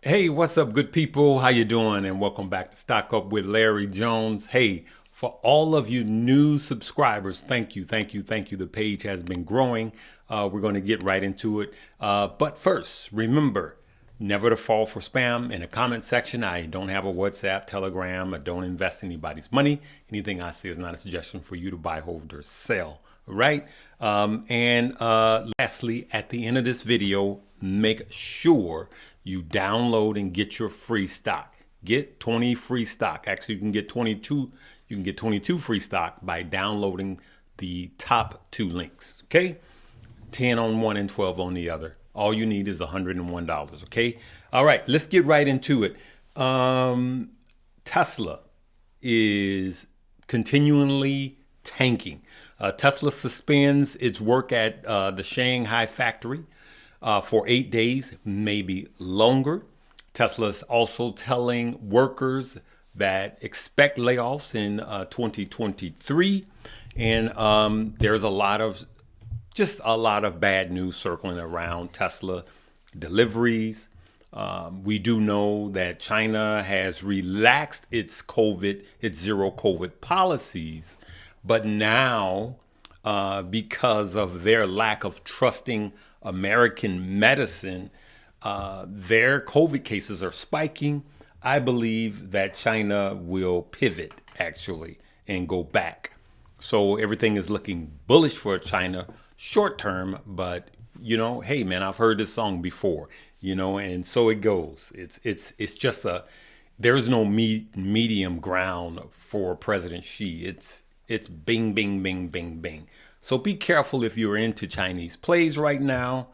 Hey, what's up, good people? How you doing? And welcome back to Stock Up with Larry Jones. Hey, for all of you new subscribers, thank you, thank you, thank you. The page has been growing. We're going to get right into it. But first, remember, never to fall for spam. In the comment section, I don't have a WhatsApp, Telegram. I don't invest anybody's money. Anything I say is not a suggestion for you to buy, hold, or sell. All right. Lastly, at the end of this video, make sure you download and get your free stock. Get 20 free stock. Actually, you can get 22. You can get 22 free stock by downloading the top two links. Okay, 10 on one and 12 on the other. All you need is $101. Okay. All right. Let's get right into it. Tesla is continually tanking. Tesla suspends its work at the Shanghai factory for 8 days, maybe longer. Tesla is also telling workers that expect layoffs in 2023. And there's a lot of bad news circling around Tesla deliveries. We do know that China has relaxed its zero COVID policies, but now, because of their lack of trusting American medicine, their COVID cases are spiking. I believe that China will pivot actually and go back. So everything is looking bullish for China short term, but hey man, I've heard this song before, and so it goes. It's just there's no medium ground for President Xi. It's bing, bing, bing, bing, bing. So be careful if you're into Chinese plays right now.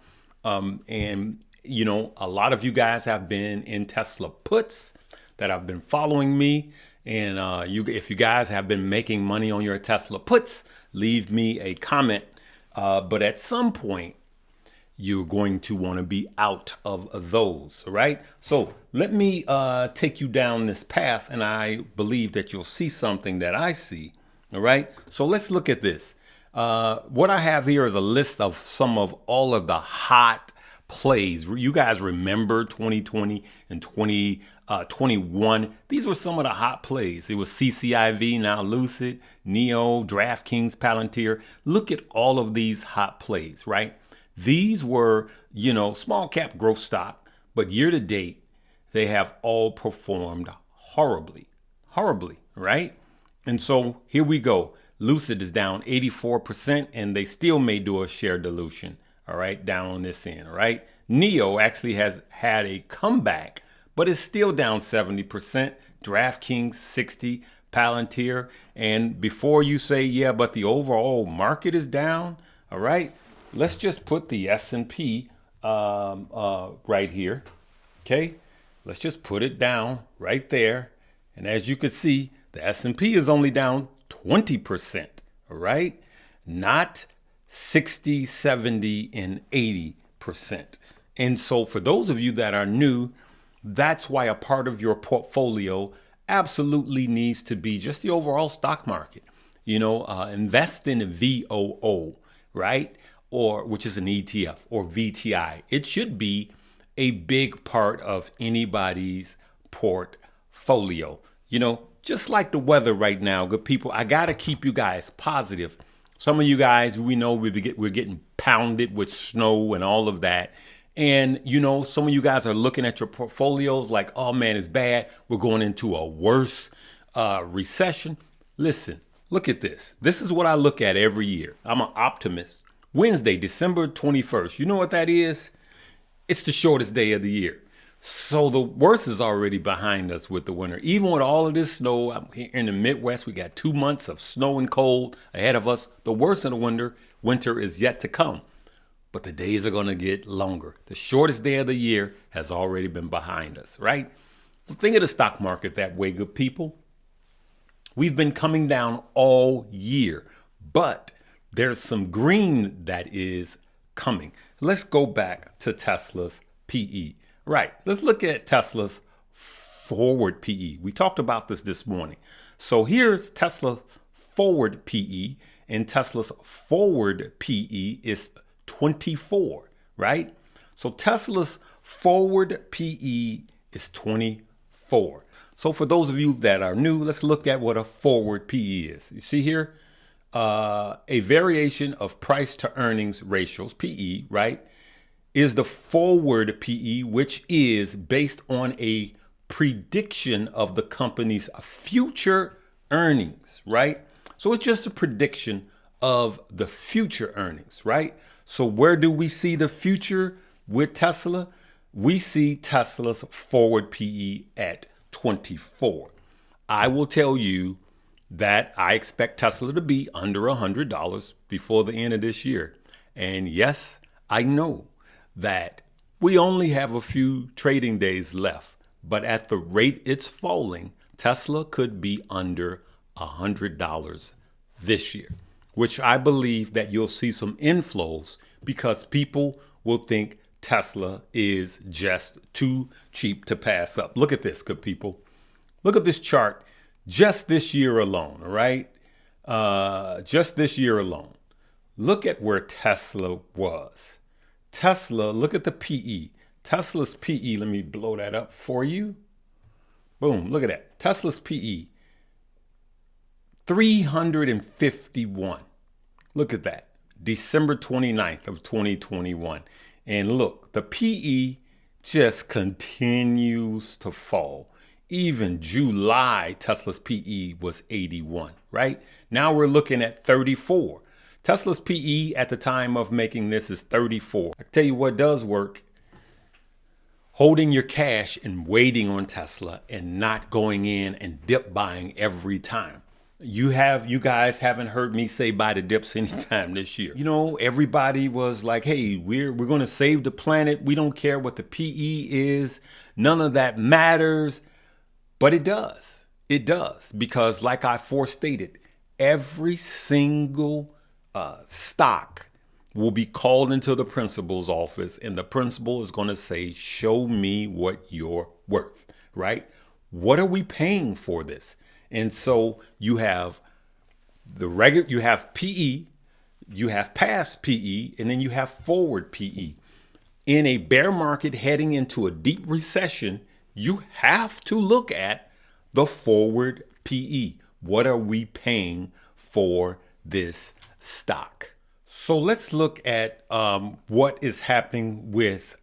A lot of you guys have been in Tesla puts that have been following me. And if you guys have been making money on your Tesla puts, leave me a comment. But at some point, you're going to want to be out of those, all right? So let me take you down this path, and I believe that you'll see something that I see, all right? So let's look at this. What I have here is a list of some of all of the hot plays. You guys remember 2020 and 2021? These were some of the hot plays. It was CCIV, now Lucid, Neo, DraftKings, Palantir. Look at all of these hot plays, right? These were, small cap growth stock, but year to date, they have all performed horribly, right? And so here we go. Lucid is down 84%, and they still may do a share dilution, all right, down on this end, all right? Neo actually has had a comeback, but it's still down 70%. DraftKings 60, Palantir. And before you say, yeah, but the overall market is down, all right, let's just put the S&P right here, okay? Let's just put it down right there. And as you can see, the S&P is only down 20%, all right? Not 60, 70, and 80%. And so for those of you that are new, that's why a part of your portfolio absolutely needs to be just the overall stock market. Invest in a VOO, right? Or which is an ETF or VTI. It should be a big part of anybody's portfolio. Just like the weather right now, good people, I got to keep you guys positive. Some of you guys, we know we're getting pounded with snow and all of that. And, some of you guys are looking at your portfolios like, oh man, it's bad. We're going into a worse recession. Listen, look at this. This is what I look at every year. I'm an optimist. Wednesday, December 21st. You know what that is? It's the shortest day of the year. So the worst is already behind us with the winter. Even with all of this snow here in the Midwest, we got 2 months of snow and cold ahead of us. The worst of the winter is yet to come. But the days are going to get longer. The shortest day of the year has already been behind us, right? So think of the stock market that way, good people. We've been coming down all year, but there's some green that is coming. Let's go back to Tesla's PE. Right. Let's look at Tesla's forward PE. We talked about this morning. So here's Tesla's forward PE, and Tesla's forward PE is 24, right? So Tesla's forward PE is 24. So for those of you that are new, let's look at what a forward PE is. You see here, a variation of price to earnings ratios, PE, right, is the forward PE, which is based on a prediction of the company's future earnings, right? So it's just a prediction of the future earnings, right? So where do we see the future with Tesla? We see Tesla's forward PE at 24. I will tell you that I expect Tesla to be under $100 before the end of this year. And yes, I know that we only have a few trading days left, but at the rate it's falling, Tesla could be under $100 this year, which I believe that you'll see some inflows because people will think Tesla is just too cheap to pass up. Look at this, good people. Look at this chart just this year alone, all right? Just this year alone. Look at where Tesla was. Tesla, look at the PE. Tesla's PE, let me blow that up for you. Boom, look at that. Tesla's PE, 351. Look at that. December 29th of 2021. And look, the PE just continues to fall. Even July, Tesla's PE was 81, right? Now we're looking at 34. Tesla's PE at the time of making this is 34. I tell you what does work. Holding your cash and waiting on Tesla and not going in and dip buying every time. You guys haven't heard me say buy the dips anytime this year. You know, everybody was like, hey, we're going to save the planet. We don't care what the PE is. None of that matters. But it does. It does. Because like I forestated, every single stock will be called into the principal's office, and the principal is going to say, show me what you're worth, right? What are we paying for this? And so you have you have PE, you have past PE, and then you have forward PE. In a bear market heading into a deep recession, you have to look at the forward PE. What are we paying for this stock? So let's look at what is happening with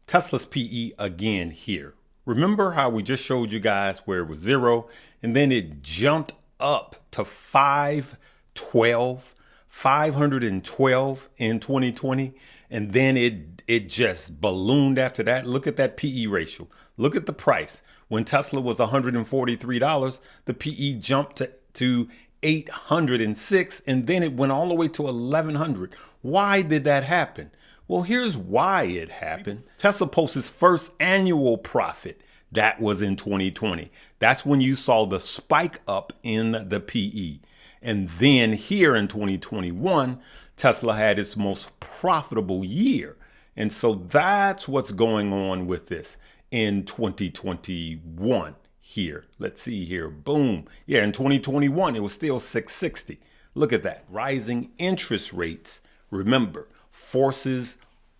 Tesla's PE again here. Remember how we just showed you guys where it was 0 and then it jumped up to 512 in 2020. And then it just ballooned after that. Look at that PE ratio. Look at the price. When Tesla was $143, the PE jumped to 806, and then it went all the way to 1100. Why did that happen? Well, here's why it happened. Tesla posted its first annual profit. That was in 2020. That's when you saw the spike up in the PE. And then here in 2021, Tesla had its most profitable year. And so that's what's going on with this in 2021 here. Let's see here. Boom. Yeah, in 2021, it was still 660. Look at that. Rising interest rates, remember, forces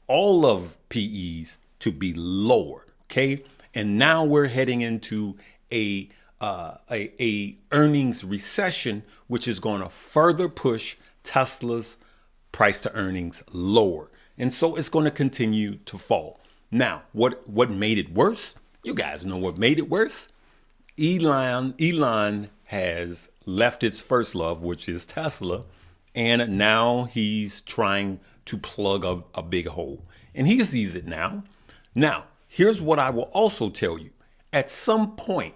all of PEs to be lower. Okay. And now we're heading into a earnings recession, which is going to further push Tesla's price to earnings lower. And so it's going to continue to fall. Now, what made it worse? You guys know what made it worse. Elon has left its first love, which is Tesla. And now he's trying to plug a big hole. And he sees it now. Now, here's what I will also tell you. At some point,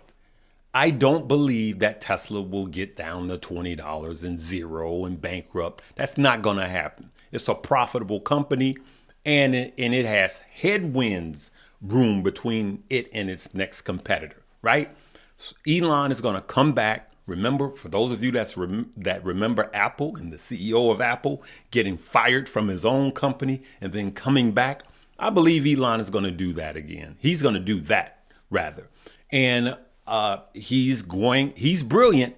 I don't believe that Tesla will get down to $20 and zero and bankrupt. That's not going to happen. It's a profitable company, and it has headwinds room between it and its next competitor, right? So Elon is going to come back. Remember, for those of you that remember Apple and the CEO of Apple getting fired from his own company and then coming back, I believe Elon is going to do that again. He's going to do that rather. And he's brilliant,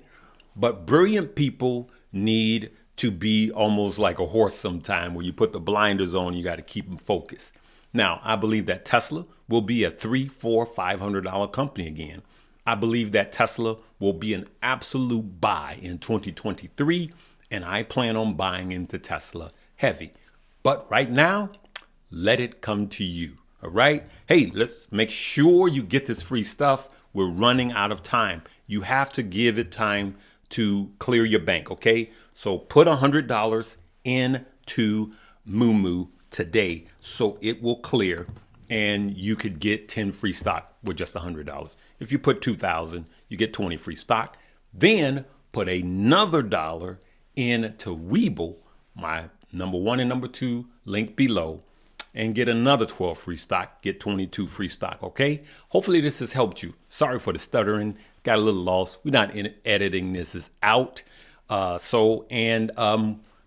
but brilliant people need to be almost like a horse sometime where you put the blinders on, you got to keep them focused. Now, I believe that Tesla will be a $300, $400, $500 company again. I believe that Tesla will be an absolute buy in 2023, and I plan on buying into Tesla heavy. But right now, let it come to you. All right. Hey, let's make sure you get this free stuff. We're running out of time. You have to give it time to clear your bank. OK, so put $100 into Moomoo today so it will clear and you could get 10 free stock with just $100. If you put 2,000, you get 20 free stock. Then put another dollar into Webull, my number 1 and number 2 link below, and get another 12 free stock, get 22 free stock. Okay. Hopefully this has helped you. Sorry for the stuttering. Got a little lost. We're not editing this is out.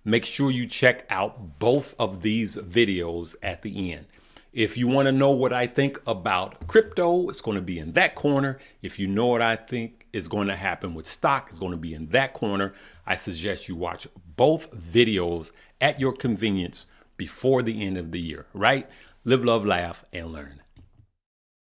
Make sure you check out both of these videos at the end. If you want to know what I think about crypto, it's going to be in that corner. If you know what I think is going to happen with stock, it's going to be in that corner. I suggest you watch both videos at your convenience before the end of the year, right? Live, love, laugh, and learn.